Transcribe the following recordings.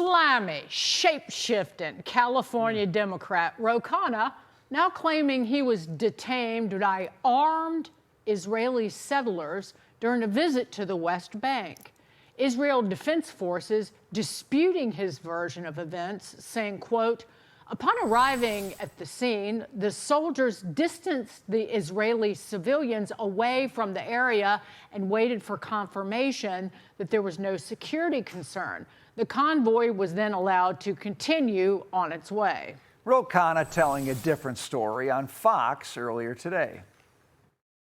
Slammy, shape-shifting California Democrat Ro Khanna now claiming he was detained by armed Israeli settlers during a visit to the West Bank. Israel Defense Forces disputing his version of events, saying, quote, upon arriving at the scene, the soldiers distanced the Israeli civilians away from the area and waited for confirmation that there was no security concern. The convoy was then allowed to continue on its way. Ro Khanna telling a different story on Fox earlier today.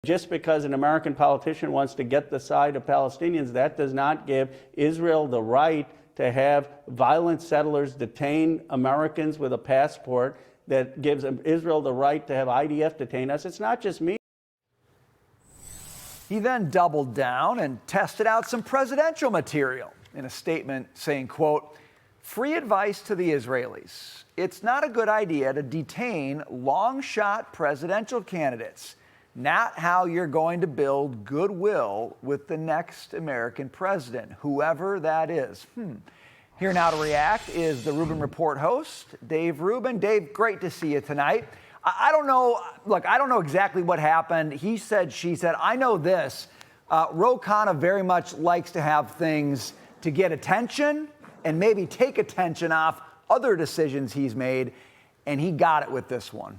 Just because an American politician wants to get the side of Palestinians, that does not give Israel the right to have violent settlers detain Americans with a passport, that gives Israel the right to have IDF detain us. It's not just me. He then doubled down and tested out some presidential material in a statement saying, quote, free advice to the Israelis. It's not a good idea to detain long-shot presidential candidates. Not how you're going to build goodwill with the next American president, whoever that is. Here now to react is the Rubin Report host, Dave Rubin. Dave, great to see you tonight. I don't know, look, I don't know exactly what happened. He said, she said, I know this. Ro Khanna very much likes to have things to get attention and maybe take attention off other decisions he's made, and he got it with this one.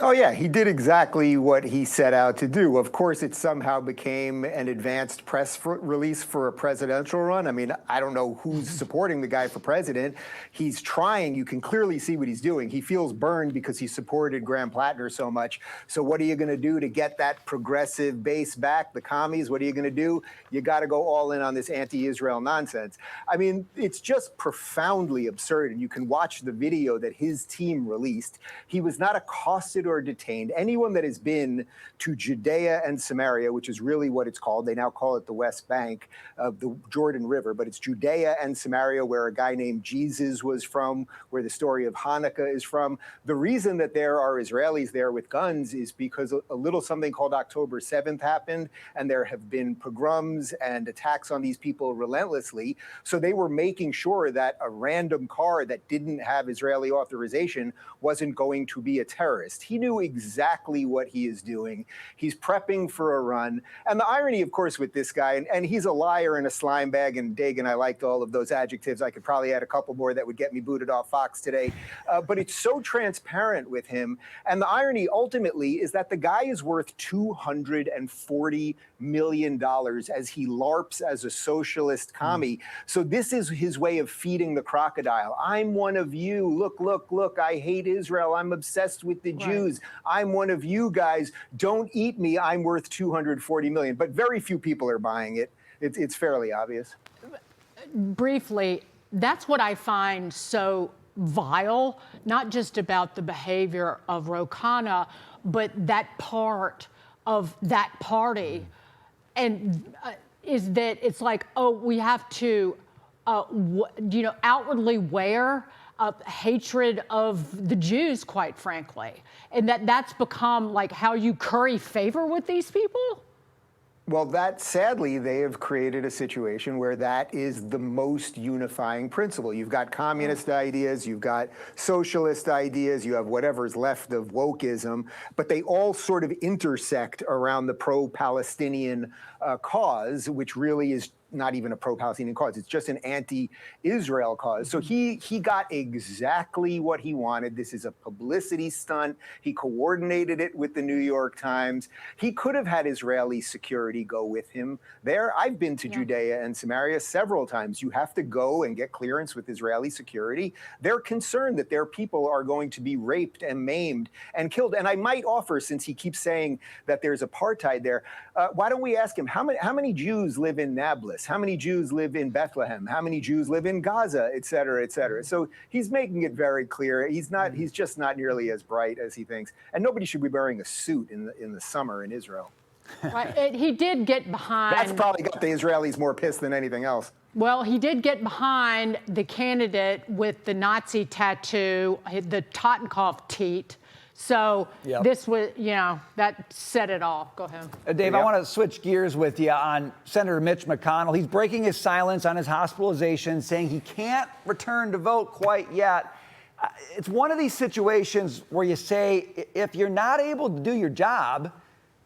Oh, yeah, he did exactly what he set out to do. Of course, it somehow became an advanced press release for a presidential run. I mean, I don't know who's supporting the guy for president. He's trying. You can clearly see what he's doing. He feels burned because he supported Graham Plattner so much. So what are you going to do to get that progressive base back, the commies? What are you going to do? You got to go all in on this anti-Israel nonsense. I mean, it's just profoundly absurd. And you can watch the video that his team released. He was not accosted or detained. Anyone that has been to Judea and Samaria, which is really what it's called, they now call it the West Bank of the Jordan River, but it's Judea and Samaria, where a guy named Jesus was from, where the story of Hanukkah is from. The reason that there are Israelis there with guns is because a little something called October 7th happened, and there have been pogroms and attacks on these people relentlessly. So they were making sure that a random car that didn't have Israeli authorization wasn't going to be a terrorist. He knew exactly what he is doing. He's prepping for a run. And the irony, of course, with this guy, and he's a liar and a slime bag, and Dagan, I liked all of those adjectives. I could probably add a couple more that would get me booted off Fox today. But it's so transparent with him. And the irony, ultimately, is that the guy is worth $240 million as he LARPs as a socialist commie. So this is his way of feeding the crocodile. I'm one of you. Look, look, look. I hate Israel. I'm obsessed with the Jews. I'm one of you guys. Don't eat me. I'm worth $240 million. But very few people are buying it. It's fairly obvious. Briefly, that's what I find so vile, not just about the behavior of Ro Khanna, but that part of that party. And is that it's like, oh, we have to, outwardly wear hatred of the Jews, quite frankly. And that's become like how you curry favor with these people? Well, sadly, they have created a situation where that is the most unifying principle. You've got communist ideas, you've got socialist ideas, you have whatever's left of wokeism, but they all sort of intersect around the pro-Palestinian cause, which really is not even a pro-Palestinian cause. It's just an anti-Israel cause. So he got exactly what he wanted. This is a publicity stunt. He coordinated it with the New York Times. He could have had Israeli security go with him there. I've been to Judea and Samaria several times. You have to go and get clearance with Israeli security. They're concerned that their people are going to be raped and maimed and killed. And I might offer, since he keeps saying that there's apartheid there, why don't we ask him, how many Jews live in Nablus? How many Jews live in Bethlehem? How many Jews live in Gaza, et cetera, et cetera? So he's making it very clear. He's just not nearly as bright as he thinks. And nobody should be wearing a suit in the summer in Israel. Right. He did get behind. That's probably got the Israelis more pissed than anything else. Well, he did get behind the candidate with the Nazi tattoo, the Totenkopf teat, So Yep. this was, that said it all. Go ahead. Dave, I want to switch gears with you on Senator Mitch McConnell. He's breaking his silence on his hospitalization, saying he can't return to vote quite yet. It's one of these situations where you say, if you're not able to do your job,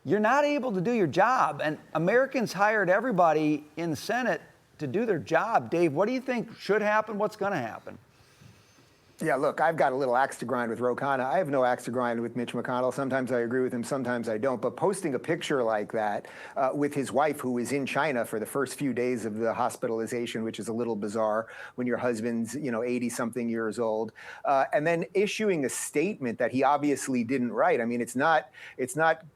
you're not able to do your job. And Americans hired everybody in the Senate to do their job. Dave, what do you think should happen? What's going to happen? Yeah, look, I've got a little axe to grind with Ro Khanna. I have no axe to grind with Mitch McConnell. Sometimes I agree with him, sometimes I don't. But posting a picture like that with his wife, who was in China for the first few days of the hospitalization, which is a little bizarre when your husband's, 80-something years old, and then issuing a statement that he obviously didn't write. I mean, it's not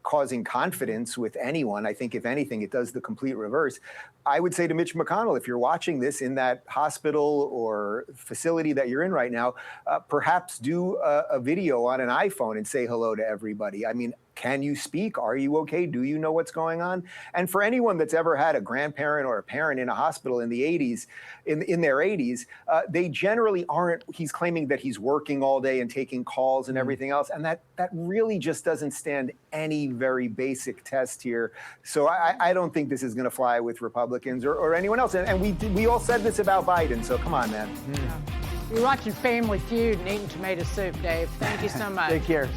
causing confidence with anyone. I think, if anything, it does the complete reverse. I would say to Mitch McConnell, if you're watching this in that hospital or facility that you're in right now, perhaps do a video on an iPhone and say hello to everybody. I mean, can you speak? Are you okay? Do you know what's going on? And for anyone that's ever had a grandparent or a parent in a hospital in the 80s, in their 80s, they generally aren't. He's claiming that he's working all day and taking calls and everything else, and that really just doesn't stand any very basic test here. So I don't think this is going to fly with Republicans or anyone else. And we all said this about Biden. So come on, man. You're watching Family Feud and eating tomato soup, Dave. Thank you so much. Take care.